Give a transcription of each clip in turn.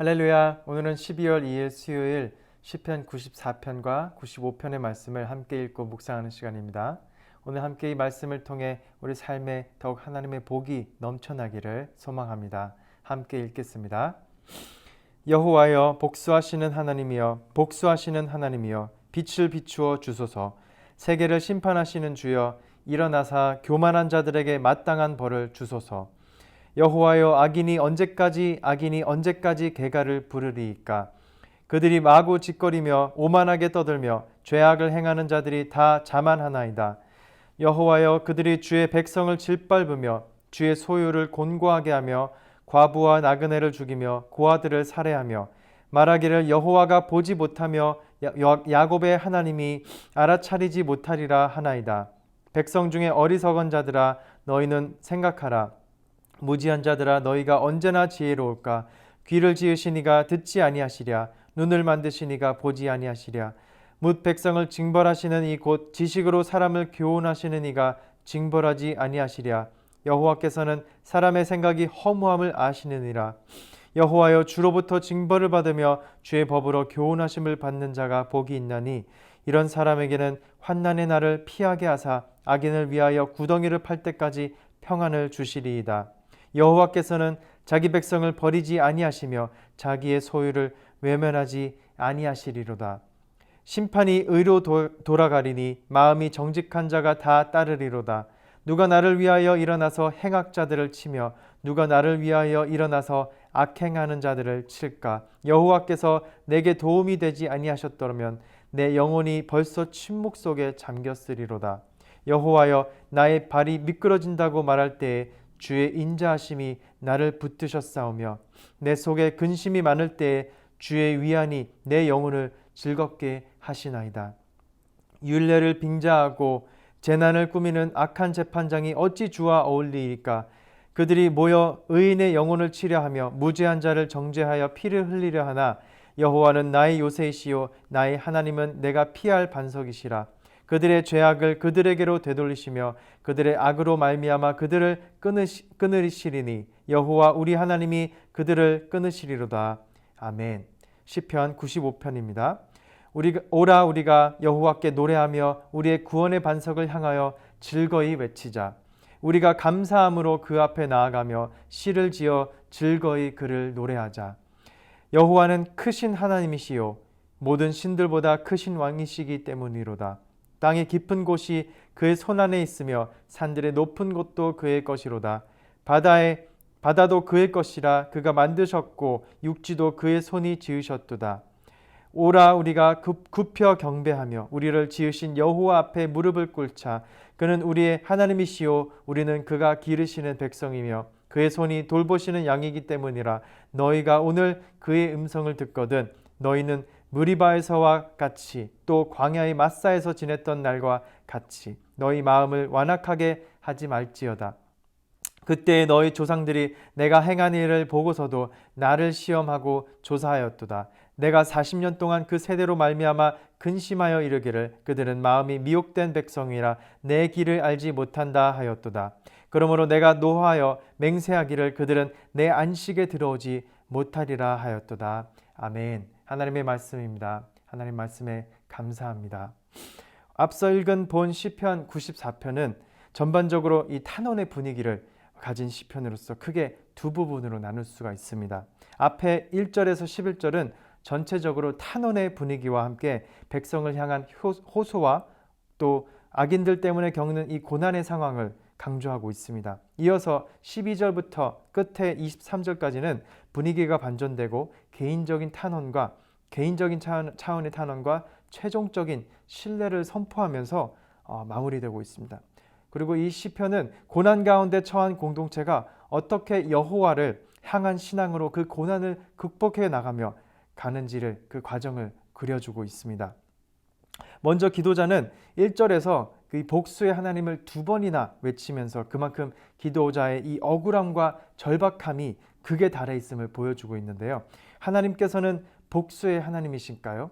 할렐루야. 오늘은 12월 2일 수요일 시편 94편과 95편의 말씀을 함께 읽고 묵상하는 시간입니다. 오늘 함께 이 말씀을 통해 우리 삶에 더욱 하나님의 복이 넘쳐나기를 소망합니다. 함께 읽겠습니다. 여호와여, 복수하시는 하나님이여, 복수하시는 하나님이여, 빛을 비추어 주소서. 세계를 심판하시는 주여, 일어나사 교만한 자들에게 마땅한 벌을 주소서. 여호와여, 악인이 언제까지 개가를 부르리이까? 그들이 마구 짓거리며 오만하게 떠들며 죄악을 행하는 자들이 다 자만하나이다. 여호와여, 그들이 주의 백성을 짓밟으며 주의 소유를 곤고하게 하며 과부와 나그네를 죽이며 고아들을 살해하며 말하기를 여호와가 보지 못하며 야곱의 하나님이 알아차리지 못하리라 하나이다. 백성 중에 어리석은 자들아, 너희는 생각하라. 무지한 자들아, 너희가 언제나 지혜로울까? 귀를 지으시니가 듣지 아니하시랴, 눈을 만드시니가 보지 아니하시랴. 뭇 백성을 징벌하시는 이 곧 지식으로 사람을 교훈하시는 이가 징벌하지 아니하시랴. 여호와께서는 사람의 생각이 허무함을 아시느니라. 여호와여, 주로부터 징벌을 받으며 주의 법으로 교훈하심을 받는 자가 복이 있나니 이런 사람에게는 환난의 날을 피하게 하사 악인을 위하여 구덩이를 팔 때까지 평안을 주시리이다. 여호와께서는 자기 백성을 버리지 아니하시며 자기의 소유를 외면하지 아니하시리로다. 심판이 의로 돌아가리니 마음이 정직한 자가 다 따르리로다. 누가 나를 위하여 일어나서 행악자들을 치며 누가 나를 위하여 일어나서 악행하는 자들을 칠까? 여호와께서 내게 도움이 되지 아니하셨더라면 내 영혼이 벌써 침묵 속에 잠겼으리로다. 여호와여, 나의 발이 미끄러진다고 말할 때에 주의 인자하심이 나를 붙드셨사오며 내 속에 근심이 많을 때에 주의 위안이 내 영혼을 즐겁게 하시나이다. 율례를 빙자하고 재난을 꾸미는 악한 재판장이 어찌 주와 어울리리까? 그들이 모여 의인의 영혼을 치려하며 무죄한 자를 정죄하여 피를 흘리려 하나 여호와는 나의 요새이시요 나의 하나님은 내가 피할 반석이시라. 그들의 죄악을 그들에게로 되돌리시며 그들의 악으로 말미암아 그들을 끊으시리니 여호와 우리 하나님이 그들을 끊으시리로다. 아멘. 시편 95편입니다. 우리가 여호와께 노래하며 우리의 구원의 반석을 향하여 즐거이 외치자. 우리가 감사함으로 그 앞에 나아가며 시를 지어 즐거이 그를 노래하자. 여호와는 크신 하나님이시요 모든 신들보다 크신 왕이시기 때문이로다. 땅의 깊은 곳이 그의 손안에 있으며 산들의 높은 곳도 그의 것이로다. 바다도 그의 것이라. 그가 만드셨고 육지도 그의 손이 지으셨도다. 오라, 우리가 굽혀 경배하며 우리를 지으신 여호와 앞에 무릎을 꿇자. 그는 우리의 하나님이시요 우리는 그가 기르시는 백성이며 그의 손이 돌보시는 양이기 때문이라. 너희가 오늘 그의 음성을 듣거든 너희는 무리바에서와 같이 또 광야의 마사에서 지냈던 날과 같이 너희 마음을 완악하게 하지 말지어다. 그때 너희 조상들이 내가 행한 일을 보고서도 나를 시험하고 조사하였도다. 내가 40년 동안 그 세대로 말미암아 근심하여 이르기를 그들은 마음이 미혹된 백성이라 내 길을 알지 못한다 하였도다. 그러므로 내가 노하여 맹세하기를 그들은 내 안식에 들어오지 못하리라 하였도다. 아멘. 하나님의 말씀입니다. 하나님 말씀에 감사합니다. 앞서 읽은 본 시편 94편은 전반적으로 이 탄원의 분위기를 가진 시편으로서 크게 두 부분으로 나눌 수가 있습니다. 앞에 1절에서 11절은 전체적으로 탄원의 분위기와 함께 백성을 향한 호소와 또 악인들 때문에 겪는 이 고난의 상황을 강조하고 있습니다. 이어서 12절부터 끝에 23절까지는 분위기가 반전되고 개인적인 차원의 탄원과 최종적인 신뢰를 선포하면서 마무리되고 있습니다. 그리고 이 시편은 고난 가운데 처한 공동체가 어떻게 여호와를 향한 신앙으로 그 고난을 극복해 나가며 가는지를 그 과정을 그려주고 있습니다. 먼저 기도자는 1절에서 그 복수의 하나님을 두 번이나 외치면서 그만큼 기도자의 이 억울함과 절박함이 극에 달해 있음을 보여주고 있는데요. 하나님께서는 복수의 하나님이신가요?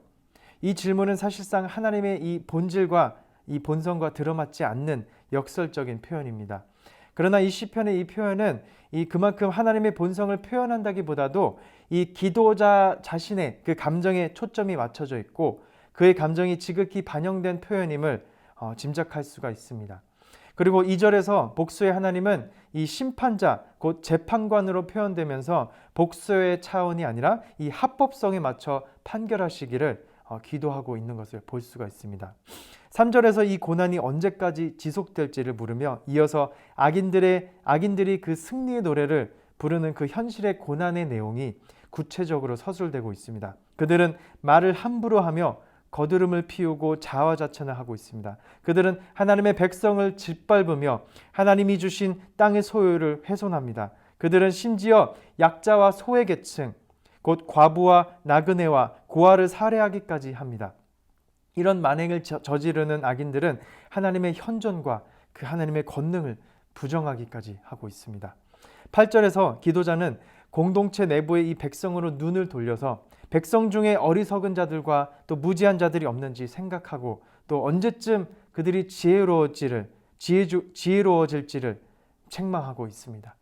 이 질문은 사실상 하나님의 이 본질과 이 본성과 들어맞지 않는 역설적인 표현입니다. 그러나 이 시편의 이 표현은 그만큼 하나님의 본성을 표현한다기보다도 이 기도자 자신의 그 감정에 초점이 맞춰져 있고 그의 감정이 지극히 반영된 표현임을 짐작할 수가 있습니다. 그리고 2절에서 복수의 하나님은 이 심판자, 곧 재판관으로 표현되면서 복수의 차원이 아니라 이 합법성에 맞춰 판결하시기를 기도하고 있는 것을 볼 수가 있습니다. 3절에서 이 고난이 언제까지 지속될지를 물으며 이어서 악인들이 그 승리의 노래를 부르는 그 현실의 고난의 내용이 구체적으로 서술되고 있습니다. 그들은 말을 함부로 하며 거드름을 피우고 자화자찬을 하고 있습니다. 그들은 하나님의 백성을 짓밟으며 하나님이 주신 땅의 소유를 훼손합니다. 그들은 심지어 약자와 소외 계층, 곧 과부와 나그네와 고아를 살해하기까지 합니다. 이런 만행을 저지르는 악인들은 하나님의 현존과 그 하나님의 권능을 부정하기까지 하고 있습니다. 8절에서 기도자는 공동체 내부의 이 백성으로 눈을 돌려서 백성 중에 어리석은 자들과 또 무지한 자들이 없는지 생각하고 또 언제쯤 그들이 지혜로워질지를 책망하고 있습니다.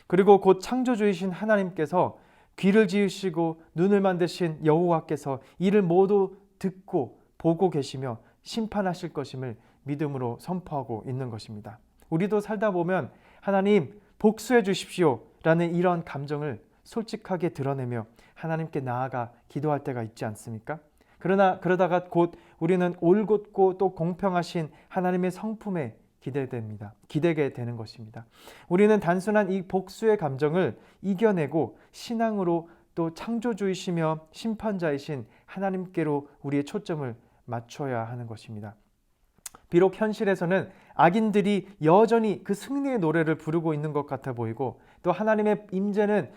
그리고 곧 창조주이신 하나님께서 귀를 지으시고 눈을 만드신 여호와께서 이를 모두 듣고 보고 계시며 심판하실 것임을 믿음으로 선포하고 있는 것입니다. 우리도 살다 보면 하나님 복수해 주십시오 라는 이런 감정을 솔직하게 드러내며 하나님께 나아가 기도할 때가 있지 않습니까? 그러다가 곧 우리는 올곧고 또 공평하신 하나님의 성품에 기대게 되는 것입니다. 우리는 단순한 이 복수의 감정을 이겨내고 신앙으로 또 창조주이시며 심판자이신 하나님께로 우리의 초점을 맞춰야 하는 것입니다. 비록 현실에서는 악인들이 여전히 그 승리의 노래를 부르고 있는 것 같아 보이고 또 하나님의 임재는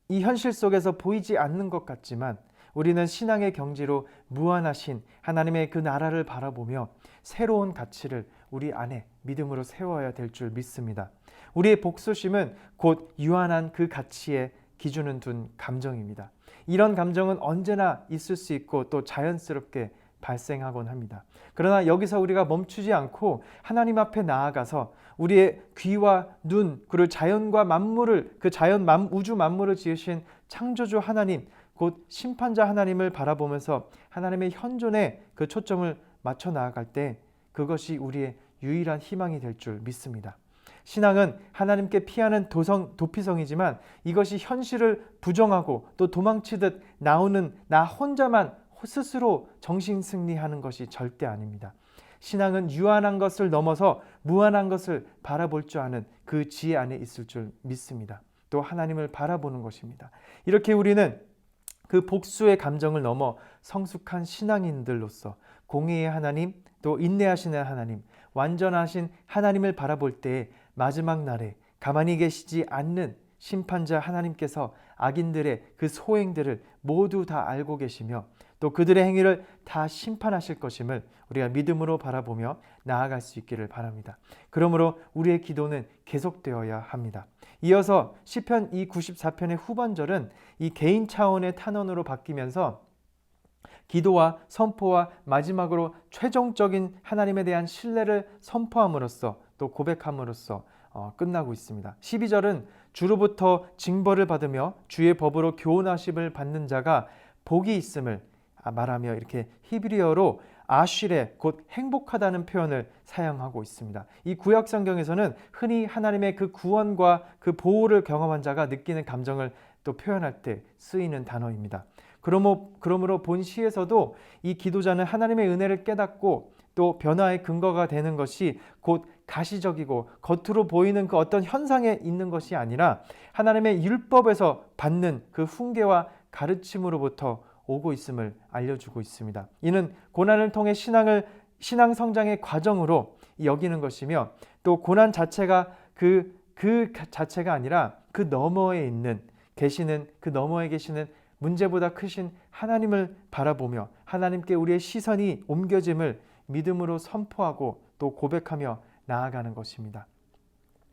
이 현실 속에서 보이지 않는 것 같지만 우리는 신앙의 경지로 무한하신 하나님의 그 나라를 바라보며 새로운 가치를 우리 안에 믿음으로 세워야 될 줄 믿습니다. 우리의 복수심은 곧 유한한 그 가치에 기준을 둔 감정입니다. 이런 감정은 언제나 있을 수 있고 또 자연스럽게 발생하곤 합니다. 그러나 여기서 우리가 멈추지 않고 하나님 앞에 나아가서 우리의 귀와 눈 그리고 자연과 만물을 우주 만물을 지으신 창조주 하나님 곧 심판자 하나님을 바라보면서 하나님의 현존에 그 초점을 맞춰 나아갈 때 그것이 우리의 유일한 희망이 될 줄 믿습니다. 신앙은 하나님께 피하는 도피성이지만 이것이 현실을 부정하고 또 도망치듯 나오는 나 혼자만 스스로 정신승리하는 것이 절대 아닙니다. 신앙은 유한한 것을 넘어서 무한한 것을 바라볼 줄 아는 그 지혜 안에 있을 줄 믿습니다. 또 하나님을 바라보는 것입니다. 이렇게 우리는 그 복수의 감정을 넘어 성숙한 신앙인들로서 공의의 하나님, 또 인내하시는 하나님, 완전하신 하나님을 바라볼 때 마지막 날에 가만히 계시지 않는 심판자 하나님께서 악인들의 그 소행들을 모두 다 알고 계시며 또 그들의 행위를 다 심판하실 것임을 우리가 믿음으로 바라보며 나아갈 수 있기를 바랍니다. 그러므로 우리의 기도는 계속되어야 합니다. 이어서 시편 이 94편의 후반절은 이 개인 차원의 탄원으로 바뀌면서 기도와 선포와 마지막으로 최종적인 하나님에 대한 신뢰를 선포함으로써 또 고백함으로써 끝나고 있습니다. 12절은 주로부터 징벌을 받으며 주의 법으로 교훈하심을 받는 자가 복이 있음을 말하며 이렇게 히브리어로 아쉬레 곧 행복하다는 표현을 사용하고 있습니다. 이 구약 성경에서는 흔히 하나님의 그 구원과 그 보호를 경험한 자가 느끼는 감정을 또 표현할 때 쓰이는 단어입니다. 그러므로 본 시에서도 이 기도자는 하나님의 은혜를 깨닫고 또 변화의 근거가 되는 것이 곧 가시적이고 겉으로 보이는 그 어떤 현상에 있는 것이 아니라 하나님의 율법에서 받는 그 훈계와 가르침으로부터 오고 있음을 알려주고 있습니다. 이는 고난을 통해 신앙 성장의 과정으로 여기는 것이며 또 고난 자체가 그 자체가 아니라 그 너머에 그 너머에 계시는 문제보다 크신 하나님을 바라보며 하나님께 우리의 시선이 옮겨짐을 믿음으로 선포하고 또 고백하며 나아가는 것입니다.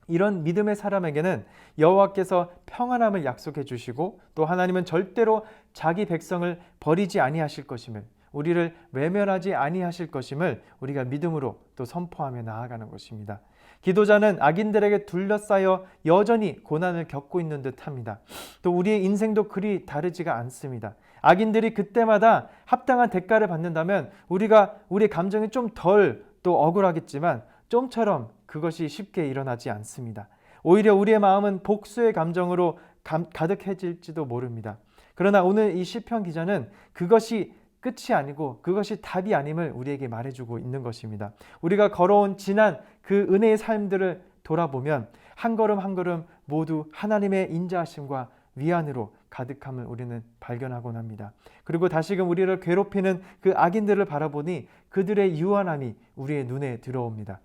이런 믿음의 사람에게는 여호와께서 평안함을 약속해 주시고 또 하나님은 절대로 자기 백성을 버리지 아니하실 것임을 우리를 외면하지 아니하실 것임을 우리가 믿음으로 또 선포하며 나아가는 것입니다. 기도자는 악인들에게 둘러싸여 여전히 고난을 겪고 있는 듯합니다. 또 우리의 인생도 그리 다르지가 않습니다. 악인들이 그때마다 합당한 대가를 받는다면 우리의 감정이 좀 덜 또 억울하겠지만 좀처럼 그것이 쉽게 일어나지 않습니다. 오히려 우리의 마음은 복수의 감정으로 가득해질지도 모릅니다. 그러나 오늘 이 시편 기자는 그것이 끝이 아니고 그것이 답이 아님을 우리에게 말해주고 있는 것입니다. 우리가 걸어온 지난 그 은혜의 삶들을 돌아보면 한 걸음 한 걸음 모두 하나님의 인자하심과 위안으로 가득함을 우리는 발견하곤 합니다. 그리고 다시금 우리를 괴롭히는 그 악인들을 바라보니 그들의 유한함이 우리의 눈에 들어옵니다.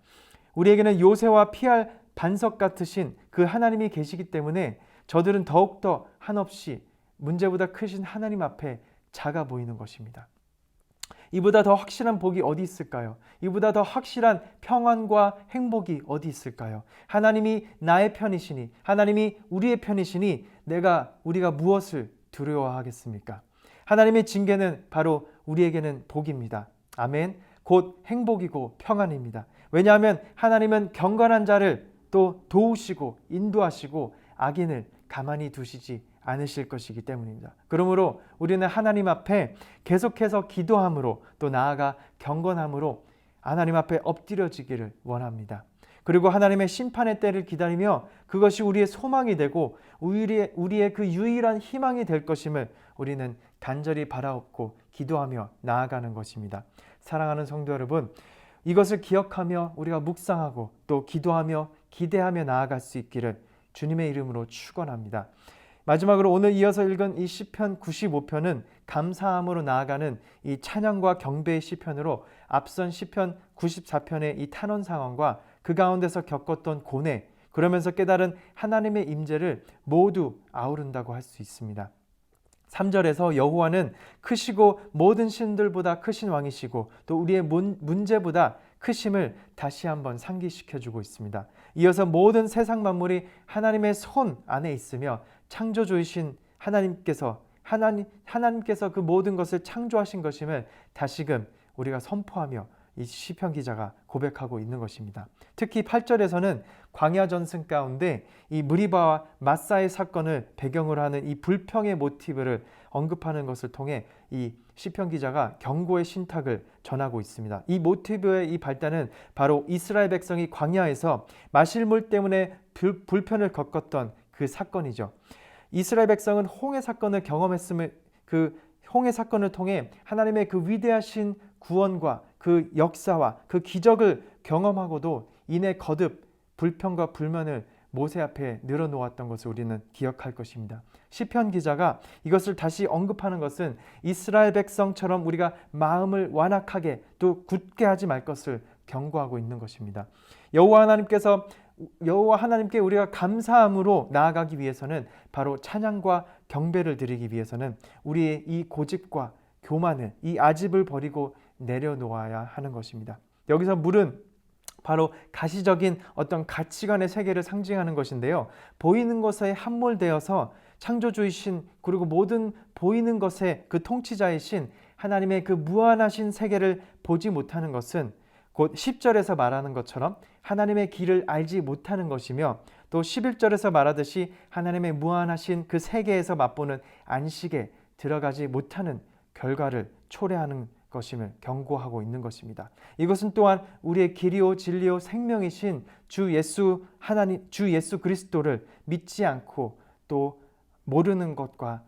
우리에게는 요새와 피할 반석 같으신 그 하나님이 계시기 때문에 저들은 더욱더 한없이 문제보다 크신 하나님 앞에 작아 보이는 것입니다. 이보다 더 확실한 복이 어디 있을까요? 이보다 더 확실한 평안과 행복이 어디 있을까요? 하나님이 나의 편이시니, 하나님이 우리의 편이시니 우리가 무엇을 두려워하겠습니까? 하나님의 징계는 바로 우리에게는 복입니다. 아멘. 곧 행복이고 평안입니다. 왜냐하면 하나님은 경건한 자를 또 도우시고 인도하시고 악인을 가만히 두시지 않으실 것이기 때문입니다. 그러므로 우리는 하나님 앞에 계속해서 기도함으로 또 나아가 경건함으로 하나님 앞에 엎드려지기를 원합니다. 그리고 하나님의 심판의 때를 기다리며 그것이 우리의 소망이 되고 우리의 그 유일한 희망이 될 것임을 우리는 간절히 바라옵고 기도하며 나아가는 것입니다. 사랑하는 성도 여러분, 이것을 기억하며 우리가 묵상하고 또 기도하며 기대하며 나아갈 수 있기를 주님의 이름으로 축원합니다. 마지막으로 오늘 이어서 읽은 이 시편 95편은 감사함으로 나아가는 이 찬양과 경배의 시편으로 앞선 시편 94편의 이 탄원 상황과 그 가운데서 겪었던 고뇌, 그러면서 깨달은 하나님의 임재를 모두 아우른다고 할 수 있습니다. 3절에서 여호와는 크시고 모든 신들보다 크신 왕이시고 또 우리의 문제보다 크심을 다시 한번 상기시켜주고 있습니다. 이어서 모든 세상 만물이 하나님의 손 안에 있으며 창조주이신 하나님께서 그 모든 것을 창조하신 것임을 다시금 우리가 선포하며 이 시편 기자가 고백하고 있는 것입니다. 특히 8절에서는 광야 전승 가운데 이 무리바와 마사의 사건을 배경으로 하는 이 불평의 모티브를 언급하는 것을 통해 이 시편 기자가 경고의 신탁을 전하고 있습니다. 이 모티브의 이 발단은 바로 이스라엘 백성이 광야에서 마실 물 때문에 불편을 겪었던 그 사건이죠. 이스라엘 백성은 홍해 사건을 경험했음을 그 홍해 사건을 통해 하나님의 그 위대하신 구원과 그 역사와 그 기적을 경험하고도 이내 거듭 불평과 불만을 모세 앞에 늘어놓았던 것을 우리는 기억할 것입니다. 시편 기자가 이것을 다시 언급하는 것은 이스라엘 백성처럼 우리가 마음을 완악하게 또 굳게 하지 말 것을 경고하고 있는 것입니다. 여호와 하나님께 우리가 감사함으로 나아가기 위해서는 바로 찬양과 경배를 드리기 위해서는 우리의 이 고집과 교만을, 이 아집을 버리고 내려놓아야 하는 것입니다. 여기서 물은 바로 가시적인 어떤 가치관의 세계를 상징하는 것인데요. 보이는 것에 함몰되어서 창조주이신 그리고 모든 보이는 것의 그 통치자이신 하나님의 그 무한하신 세계를 보지 못하는 것은 곧 10절에서 말하는 것처럼 하나님의 길을 알지 못하는 것이며 또 11절에서 말하듯이 하나님의 무한하신 그 세계에서 맛보는 안식에 들어가지 못하는 결과를 초래하는 것임을 경고하고 있는 것입니다. 이것은 또한 우리의 길이요 진리요 생명이신 주 예수 그리스도를 믿지 않고 또 모르는 것과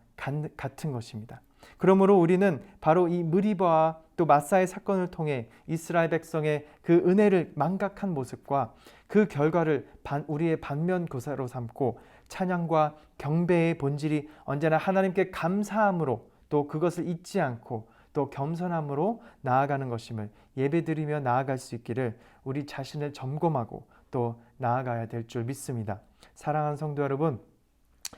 같은 것입니다. 그러므로 우리는 바로 이 무리바와 또 마사의 사건을 통해 이스라엘 백성의 그 은혜를 망각한 모습과 그 결과를 우리의 반면교사로 삼고 찬양과 경배의 본질이 언제나 하나님께 감사함으로 또 그것을 잊지 않고 또 겸손함으로 나아가는 것임을 예배드리며 나아갈 수 있기를 우리 자신을 점검하고 또 나아가야 될 줄 믿습니다. 사랑하는 성도 여러분,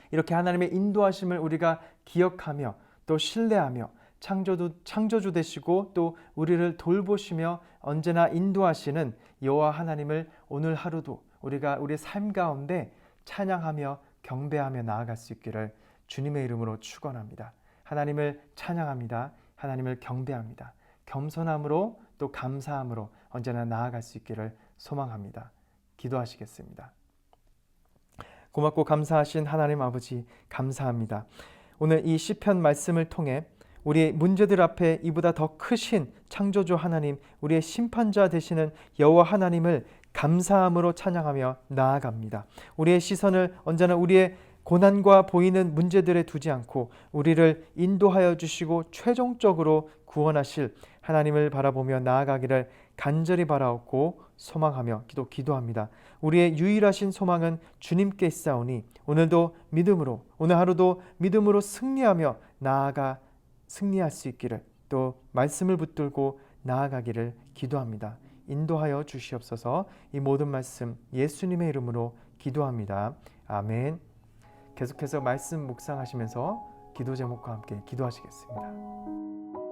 이렇게 하나님의 인도하심을 우리가 기억하며 또 신뢰하며 창조주 되시고 또 우리를 돌보시며 언제나 인도하시는 여호와 하나님을 오늘 하루도 우리가 우리 삶 가운데 찬양하며 경배하며 나아갈 수 있기를 주님의 이름으로 축원합니다. 하나님을 찬양합니다. 하나님을 경배합니다. 겸손함으로 또 감사함으로 언제나 나아갈 수 있기를 소망합니다. 기도하시겠습니다. 고맙고 감사하신 하나님 아버지, 감사합니다. 오늘 이 시편 말씀을 통해 우리의 문제들 앞에 이보다 더 크신 창조주 하나님, 우리의 심판자 되시는 여호와 하나님을 감사함으로 찬양하며 나아갑니다. 우리의 시선을 언제나 우리의 고난과 보이는 문제들에 두지 않고 우리를 인도하여 주시고 최종적으로 구원하실 하나님을 바라보며 나아가기를 간절히 바라옵고 소망하며 기도합니다. 우리의 유일하신 소망은 주님께 있사오니 오늘도 믿음으로, 오늘 하루도 믿음으로 승리하며 나아가 승리할 수 있기를, 또 말씀을 붙들고 나아가기를 기도합니다. 인도하여 주시옵소서. 이 모든 말씀 예수님의 이름으로 기도합니다. 아멘. 계속해서 말씀 묵상하시면서 기도 제목과 함께 기도하시겠습니다.